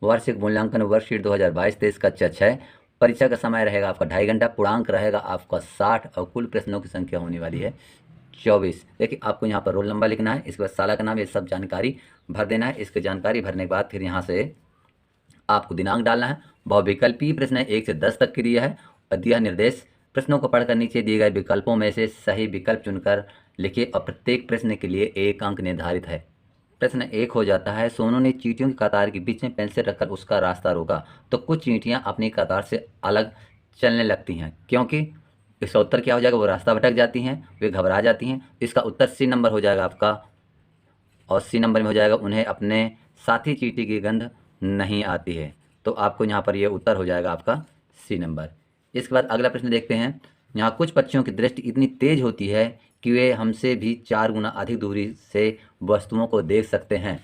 वार्षिक मूल्यांकन वर्कशीट 2022-23 कक्षा 6। परीक्षा का समय रहेगा आपका 2.5 घंटा, पूर्णांक रहेगा आपका 60 और कुल प्रश्नों की संख्या होने वाली है 24। देखिए आपको यहाँ पर रोल नंबर लिखना है, इसके बाद साला का नाम, ये सब जानकारी भर देना है। इसकी जानकारी भरने के बाद फिर यहाँ से आपको दिनांक डालना है। बहुविकल्पीय प्रश्न है, 1 से 10 तक की दिया है और दिया निर्देश, प्रश्नों को पढ़कर नीचे दिए गए विकल्पों में से सही विकल्प चुनकर लिखिए और प्रत्येक प्रश्न के लिए 1 अंक निर्धारित है। प्रश्न 1 हो जाता है, सोनू ने चींटियों की कतार के बीच में पेंसिल रखकर उसका रास्ता रोका तो कुछ चींटियां अपनी कतार से अलग चलने लगती हैं, क्योंकि इसका उत्तर क्या हो जाएगा, वो रास्ता भटक जाती हैं, वे घबरा जाती हैं। इसका उत्तर सी नंबर हो जाएगा आपका, और सी नंबर में हो जाएगा उन्हें अपने साथी चींटी की गंध नहीं आती है। तो आपको यहाँ पर ये उत्तर हो जाएगा आपका सी नंबर। इसके बाद अगला प्रश्न देखते हैं। यहाँ कुछ पक्षियों की दृष्टि इतनी तेज होती है कि वे हमसे भी 4 गुना अधिक दूरी से वस्तुओं को देख सकते हैं।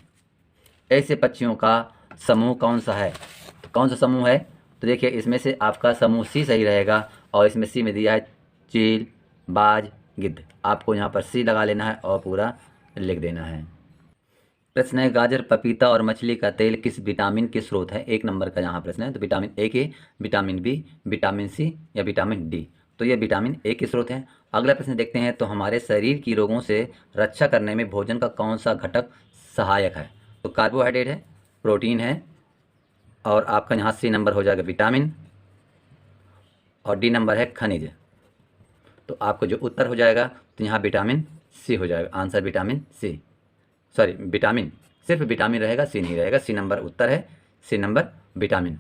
ऐसे पक्षियों का समूह कौन सा है? तो कौन सा समूह है? तो देखिए इसमें से आपका समूह सी सही रहेगा, और इसमें सी में दिया है चील, बाज, गिद्ध। आपको यहाँ पर सी लगा लेना है और पूरा लिख देना है। प्रश्न है, गाजर, पपीता और मछली का तेल किस विटामिन के स्रोत है? 1 नंबर का यहाँ प्रश्न है। तो विटामिन ए के, विटामिन बी, विटामिन सी या विटामिन डी? तो ये विटामिन ए के स्रोत हैं। अगला प्रश्न देखते हैं। तो हमारे शरीर की रोगों से रक्षा करने में भोजन का कौन सा घटक सहायक है? तो कार्बोहाइड्रेट है, प्रोटीन है, और आपका यहाँ सी नंबर हो जाएगा विटामिन, और डी नंबर है खनिज। तो आपको जो उत्तर हो जाएगा तो यहाँ विटामिन सी हो जाएगा, answer vitamin C, sorry vitamin, सिर्फ विटामिन रहेगा, सी नहीं रहेगा। सी नंबर उत्तर है, सी नंबर विटामिन।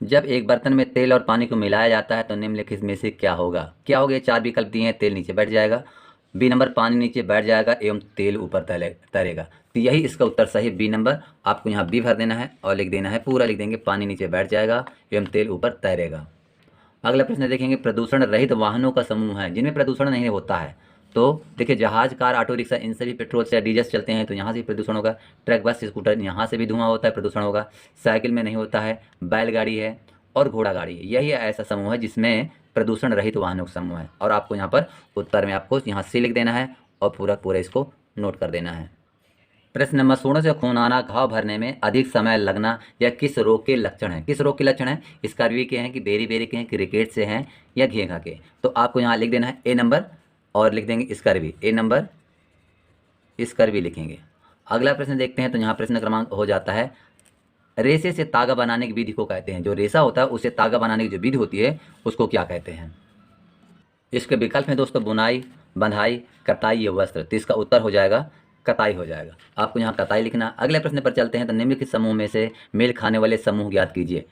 जब एक बर्तन में तेल और पानी को मिलाया जाता है तो निम्नलिखित में से क्या होगा? क्या होगा? ये 4 विकल्प दिए हैं। तेल नीचे बैठ जाएगा, बी नंबर पानी नीचे बैठ जाएगा एवं तेल ऊपर तैरेगा। तो यही इसका उत्तर सही, बी नंबर। आपको यहाँ बी भर देना है और लिख देना है, पूरा लिख देंगे, पानी नीचे बैठ जाएगा एवं तेल ऊपर तैरेगा। अगला प्रश्न देखेंगे, प्रदूषण रहित वाहनों का समूह है जिनमें प्रदूषण नहीं होता है। तो देखिए जहाज, कार, ऑटो रिक्शा, इन सभी पेट्रोल से या डीजल से चलते हैं तो यहाँ से प्रदूषण होगा। ट्रक, बस, स्कूटर, यहाँ से भी धुआं होता है, प्रदूषण होगा। साइकिल में नहीं होता है, बैलगाड़ी है और घोड़ा गाड़ी है। यही ऐसा समूह है जिसमें प्रदूषण रहित वाहनों का समूह है। और आपको यहाँ पर उत्तर में आपको यहाँ सी लिख देना है और पूरा पूरा इसको नोट कर देना है। प्रश्न नंबर 16 से, खून आना, घाव भरने में अधिक समय लगना यह किस रोग के लक्षण है? किस रोग के लक्षण है? स्कर्वी के हैं कि बेरी के हैं कि रिकेट से हैं या घेंघा के? तो आपको यहाँ लिख देना है ए नंबर और लिख देंगे स्कर्वी, ए नंबर स्कर्वी लिखेंगे। अगला प्रश्न देखते हैं। तो यहाँ प्रश्न क्रमांक हो जाता है, रेशे से तागा बनाने की विधि को कहते हैं? जो रेशा होता है उससे तागा बनाने की जो विधि होती है उसको क्या कहते हैं? इसके विकल्प हैं दोस्तों, बुनाई, बंधाई, कताई या वस्त्र। तो इसका उत्तर हो जाएगा कताई हो जाएगा। आपको यहाँ कताई लिखना। अगले प्रश्न पर चलते हैं। तो निम्नलिखित समूह में से मेल खाने वाले समूह ज्ञात कीजिए।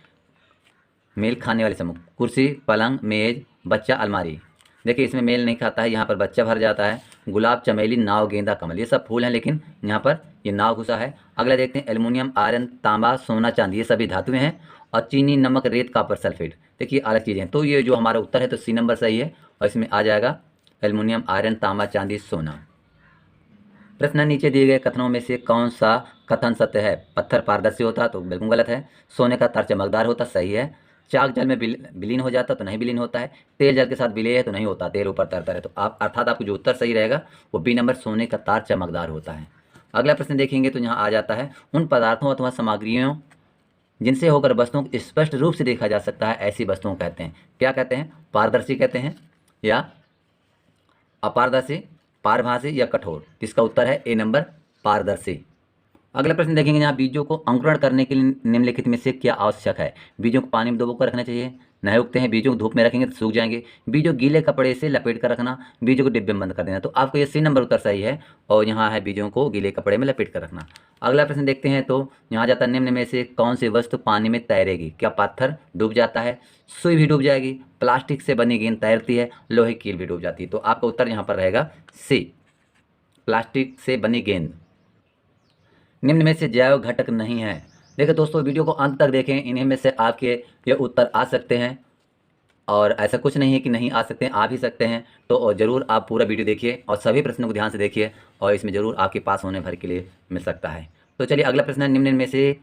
मेल खाने वाले समूह, कुर्सी, पलंग, मेज, बच्चा, अलमारी। देखिए इसमें मेल नहीं खाता है, यहाँ पर बच्चा भर जाता है। गुलाब, चमेली, नाव, गेंदा, कमल, ये सब फूल हैं, लेकिन यहाँ पर ये नाव घुसा है। अगला देखते हैं, एल्युमिनियम, आयरन, तांबा, सोना, चांदी, ये सभी धातुएं हैं। और चीनी, नमक, रेत, कॉपर, सल्फेट, देखिए अलग चीज़ें हैं। तो ये जो हमारा उत्तर है तो सी नंबर सही है, और इसमें आ जाएगा एल्युमिनियम, आयरन, तांबा, चांदी, सोना। प्रश्न नीचे दिए गए कथनों में से कौन सा कथन सत्य है? पत्थर पारदर्शी होता तो बिल्कुल गलत है। सोने का तार चमकदार होता, सही है। चाक जल में विलीन हो जाता तो नहीं विलीन होता है। तेल जल के साथ विलेय है तो नहीं होता, तेल ऊपर तैरता है। तो आप अर्थात आपको जो उत्तर सही रहेगा वो बी नंबर, सोने का तार चमकदार होता है। अगला प्रश्न देखेंगे। तो यहाँ आ जाता है, उन पदार्थों अथवा सामग्रियों जिनसे होकर वस्तुओं को स्पष्ट रूप से देखा जा सकता है ऐसी वस्तुओं कहते हैं? क्या कहते हैं? पारदर्शी कहते हैं या अपारदर्शी, पारभासी या कठोर? इसका उत्तर है ए नंबर, पारदर्शी। अगला प्रश्न देखेंगे। यहाँ बीजों को अंकुरण करने के लिए निम्नलिखित में से क्या आवश्यक है? बीजों को पानी में डुबो कर रखना चाहिए, नहीं उगते हैं। बीजों को धूप में रखेंगे तो सूख जाएंगे। बीजों गीले कपड़े से लपेट कर रखना, बीजों को डिब्बे में बंद कर देना। तो आपको ये सी नंबर उत्तर सही है, और यहाँ है बीजों को गीले कपड़े में लपेट कर रखना। अगला प्रश्न देखते हैं। तो यहाँ जाता है, निम्न में से कौन सी वस्तु पानी में तैरेगी? क्या पत्थर डूब जाता है, सुई भी डूब जाएगी, प्लास्टिक से बनी गेंद तैरती है, लोहे की कील भी डूब जाती है? तो आपका उत्तर यहाँ पर रहेगा सी, प्लास्टिक से बनी गेंद। निम्न में से जैव घटक नहीं है। देखिए दोस्तों, वीडियो को अंत तक देखें, इन्हीं में से आपके ये उत्तर आ सकते हैं, और ऐसा कुछ नहीं है कि नहीं आ सकते हैं, आ भी सकते हैं। तो ज़रूर आप पूरा वीडियो देखिए और सभी प्रश्नों को ध्यान से देखिए, और इसमें ज़रूर आपके पास होने भर के लिए मिल सकता है। तो चलिए अगला प्रश्न है, निम्न में से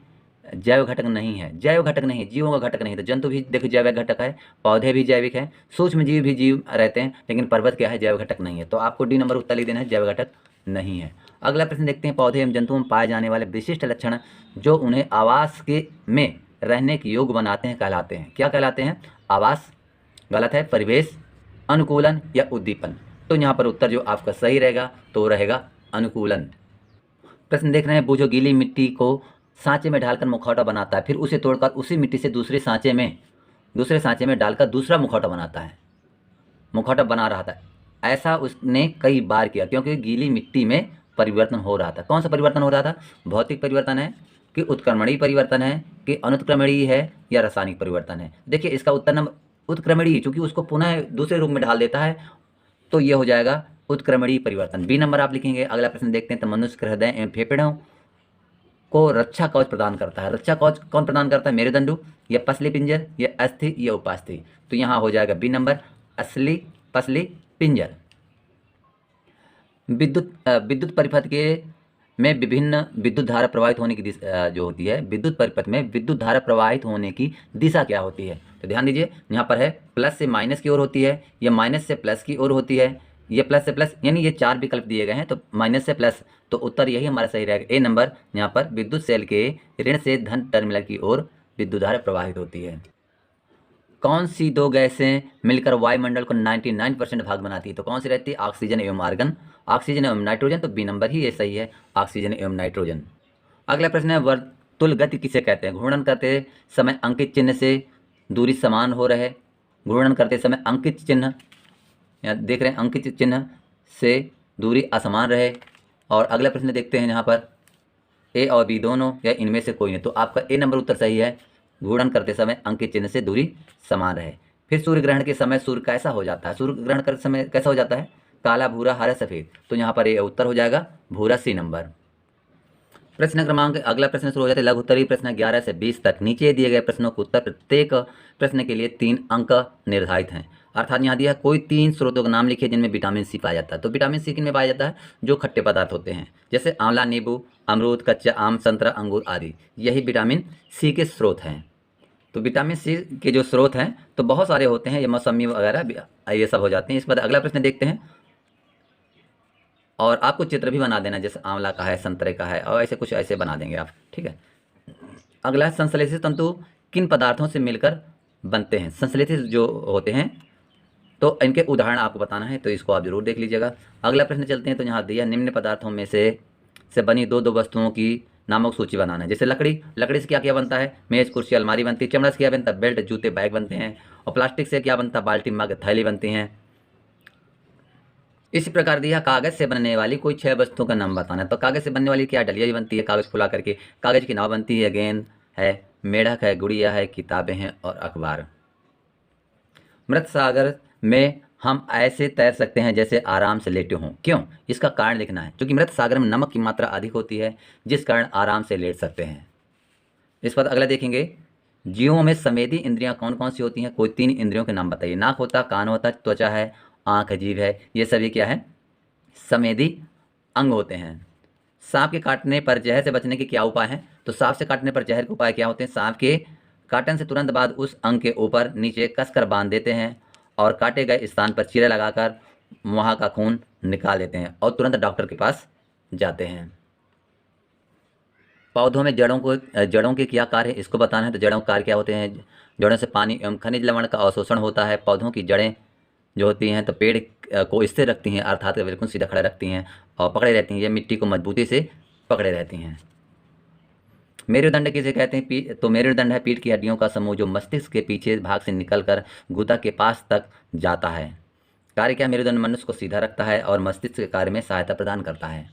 जैव घटक नहीं है। जैव घटक नहीं है, जीवों का घटक नहीं है। तो जंतु भी देखो जैविक घटक है, पौधे भी जैविक हैं, सूक्ष्म जीव भी जीव रहते हैं, लेकिन पर्वत क्या है? जैव घटक नहीं है। तो आपको डी नंबर उत्तर लिख देना है, जैव घटक नहीं है। अगला प्रश्न देखते हैं, पौधे एवं जंतुओं में पाए जाने वाले विशिष्ट लक्षण जो उन्हें आवास के में रहने के योग्य बनाते हैं कहलाते हैं। क्या कहलाते हैं? आवास गलत है, परिवेश, अनुकूलन या उद्दीपन। तो यहाँ पर उत्तर जो आपका सही रहेगा तो रहेगा अनुकूलन। प्रश्न देख रहे हैं, बूझो गीली मिट्टी को सांचे में ढालकर मुखौटा बनाता है, फिर उसे तोड़कर उसी मिट्टी से दूसरे सांचे में डालकर दूसरा मुखौटा बनाता है, मुखौटा बना रहा था। ऐसा उसने कई बार किया क्योंकि गीली मिट्टी में परिवर्तन हो रहा था। कौन सा परिवर्तन हो रहा था? भौतिक परिवर्तन है कि उत्क्रमणीय परिवर्तन है कि अनुत्क्रमणीय है या रासायनिक परिवर्तन है? देखिए इसका उत्तर नंबर उत्क्रमणीय, चूंकि उसको पुनः दूसरे रूप में ढाल देता है तो ये हो जाएगा उत्क्रमणीय परिवर्तन। बी नंबर आप लिखेंगे। अगला प्रश्न देखते हैं, तो मनुष्य के हृदय एवं फेफड़ों को रक्षा कवच प्रदान करता है। रक्षा कवच कौन प्रदान करता है? मेरुदंडु या पसली पिंजर या अस्थि या उपास्थि? तो यहाँ हो जाएगा बी नंबर असली पसली पिंजर। विद्युत परिपथ के में विभिन्न विद्युत धारा प्रवाहित होने की दिशा जो होती है, विद्युत परिपथ में विद्युत धारा प्रवाहित होने की दिशा क्या होती है? तो ध्यान दीजिए, यहाँ पर है प्लस से माइनस की ओर होती है या माइनस से प्लस की ओर होती है, ये प्लस से प्लस, यानी ये 4 विकल्प दिए गए हैं तो माइनस से प्लस, तो उत्तर यही हमारा सही रहेगा ए नंबर। यहाँ पर विद्युत सेल के ऋण से धन टर्मिनल की ओर विद्युत धारा प्रवाहित होती है। कौन सी दो गैसें मिलकर वायुमंडल को 99% भाग बनाती है? तो कौन सी रहती है? ऑक्सीजन एवं आर्गन, ऑक्सीजन एवं नाइट्रोजन। तो बी नंबर ही ये सही है, ऑक्सीजन एवं नाइट्रोजन। अगला प्रश्न है, वर्तुल गति किसे कहते हैं? घूर्णन करते समय अंकित चिन्ह से दूरी समान हो रहे, घूर्णन करते समय अंकित चिन्ह, यहाँ देख रहे हैं अंकित चिन्ह से दूरी असमान रहे। और अगला प्रश्न देखते हैं यहाँ पर, ए और बी दोनों या इनमें से कोई नहीं। तो आपका ए नंबर उत्तर सही है, घूर्णन करते समय अंकित चिन्ह से दूरी समान रहे। फिर सूर्य ग्रहण के समय सूर्य कैसा हो जाता है? सूर्य ग्रहण करते समय कैसा हो जाता है? काला, भूरा, हरा, सफेद। तो यहाँ पर ये उत्तर हो जाएगा भूरा, सी नंबर। प्रश्न क्रमांक अगला प्रश्न शुरू हो जाता है, लघु उत्तरीय प्रश्न 11 से 20 तक। नीचे दिए गए प्रश्नों के उत्तर प्रत्येक प्रश्न के लिए 3 अंक निर्धारित हैं। अर्थात यहाँ दिया कोई 3 स्रोतों का नाम लिखिए जिनमें विटामिन सी पाया जाता है। तो विटामिन सी किन में पाया जाता है? जो खट्टे पदार्थ होते हैं, जैसे आंवला, नींबू, अमरूद, कच्चा आम, संतरा, अंगूर आदि, यही विटामिन सी के स्रोत हैं। तो विटामिन सी के जो स्रोत हैं तो बहुत सारे होते हैं, ये मौसमी वगैरह ये सब हो जाते हैं। इसके बाद अगला प्रश्न देखते हैं, और आपको चित्र भी बना देना, जैसे आंवला का है, संतरे का है, और ऐसे कुछ ऐसे बना देंगे आप, ठीक है। अगला है, संश्लेषित तंतु किन पदार्थों से मिलकर बनते हैं? संश्लेषित जो होते हैं तो इनके उदाहरण आपको बताना है, तो इसको आप जरूर देख लीजिएगा। अगला प्रश्न चलते हैं, तो यहाँ दिया निम्न पदार्थों में से बनी दो वस्तुओं की नामक सूची बनाना है। जैसे लकड़ी से क्या क्या बनता है? मेज, कुर्सी, अलमारी बनती है। चमड़ा से क्या बनता है? बेल्ट, जूते, बैग बनते हैं। और प्लास्टिक से क्या बनता है? बाल्टी, मग, थैली बनती हैं। इसी प्रकार दिया कागज़ से बनने वाली कोई 6 वस्तुओं का नाम बताना है। तो कागज़ से बनने वाली क्या? डलिया भी बनती है कागज़ फुला करके, कागज़ की नाव बनती है, गेंद है, मेढक है, गुड़िया है, किताबें हैं और अखबार। मृत सागर में हम ऐसे तैर सकते हैं जैसे आराम से लेटे हों। क्यों? इसका कारण लिखना है। क्योंकि मृत सागर में नमक की मात्रा अधिक होती है, जिस कारण आराम से लेट सकते हैं। इस पर अगला देखेंगे, जीवों में संवेदी इंद्रियां कौन कौन सी होती हैं? कोई 3 इंद्रियों के नाम बताइए। नाक होता, कान होता, त्वचा है, आँख है, जीभ है। ये सभी क्या है? संवेदी अंग होते हैं। सांप के काटने पर जहर से बचने के क्या उपाय हैं? तो सांप से काटने पर जहर के उपाय क्या होते हैं? सांप के काटने से तुरंत बाद उस अंग के ऊपर नीचे कसकर बांध देते हैं और काटे गए स्थान पर चीरा लगाकर वहाँ का खून निकाल देते हैं और तुरंत डॉक्टर के पास जाते हैं। पौधों में जड़ों के क्या कार्य है? इसको बताना है। तो जड़ों के कार्य क्या होते हैं? जड़ों से पानी एवं खनिज लवण का अवशोषण होता है। पौधों की जड़ें जो होती हैं तो पेड़ को स्थिर रखती हैं, अर्थात बिल्कुल सीधा खड़ा रखती हैं और पकड़े रहती हैं। ये मिट्टी को मजबूती से पकड़े रहती हैं। मेरुदंड किसे कहते हैं? तो मेरुदंड है पीठ की हड्डियों का समूह जो मस्तिष्क के पीछे भाग से निकलकर गुदा के पास तक जाता है। कार्य क्या? मेरुदंड मनुष्य को सीधा रखता है और मस्तिष्क के कार्य में सहायता प्रदान करता है।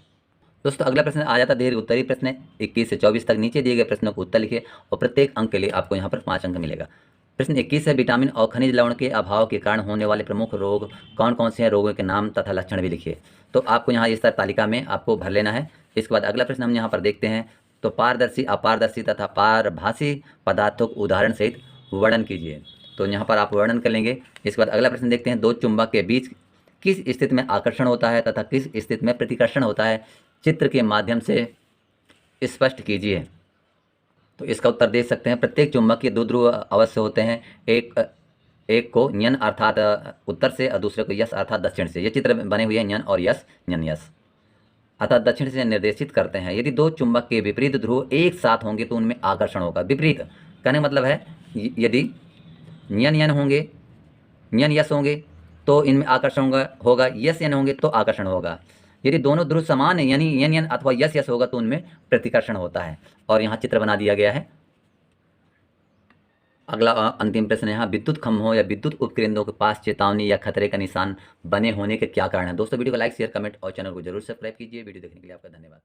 दोस्तों अगला प्रश्न आ जाता है दीर्घ उत्तरीय प्रश्न 21 से 24 तक। नीचे दिए गए प्रश्नों को उत्तर लिखिए और प्रत्येक अंक के लिए आपको यहाँ पर 5 अंक मिलेगा। प्रश्न 21 है, विटामिन और खनिज लवण के अभाव के कारण होने वाले प्रमुख रोग कौन कौन से हैं? रोगों के नाम तथा लक्षण भी लिखिए। तो आपको यहाँ इस तरह तालिका में आपको भर लेना है। इसके बाद अगला प्रश्न हम यहाँ पर देखते हैं, तो पारदर्शी, अपारदर्शी तथा पारभासी पदार्थों को उदाहरण सहित वर्णन कीजिए। तो यहाँ पर आप वर्णन कर लेंगे। इसके बाद अगला प्रश्न देखते हैं, दो चुंबक के बीच किस स्थिति में आकर्षण होता है तथा किस स्थिति में प्रतिकर्षण होता है? चित्र के माध्यम से स्पष्ट कीजिए। तो इसका उत्तर दे सकते हैं, प्रत्येक चुंबक के 2 ध्रुव अवश्य होते हैं। एक को न्यन अर्थात उत्तर से और दूसरे को यस अर्थात दक्षिण से। ये चित्र बने हुए हैं न्यन और यस, न्यन यस। अतः दक्षिण से निर्देशित करते हैं। यदि दो चुंबक के विपरीत ध्रुव एक साथ होंगे तो उनमें आकर्षण होगा। विपरीत कहने का मतलब है यदि यन यन होंगे, यन यस होंगे तो इनमें आकर्षण होगा, यस यन होंगे तो आकर्षण होगा। यदि दोनों ध्रुव समान है यानी यन यन अथवा यस यस होगा तो उनमें प्रतिकर्षण होता है। और यहाँ चित्र बना दिया गया है। अगला अंतिम प्रश्न है, यहाँ विद्युत खंभों या विद्युत उपकेंद्रों के पास चेतावनी या खतरे का निशान बने होने के क्या कारण है। दोस्तों वीडियो को लाइक शेयर कमेंट और चैनल को जरूर सब्सक्राइब कीजिए। वीडियो देखने के लिए आपका धन्यवाद।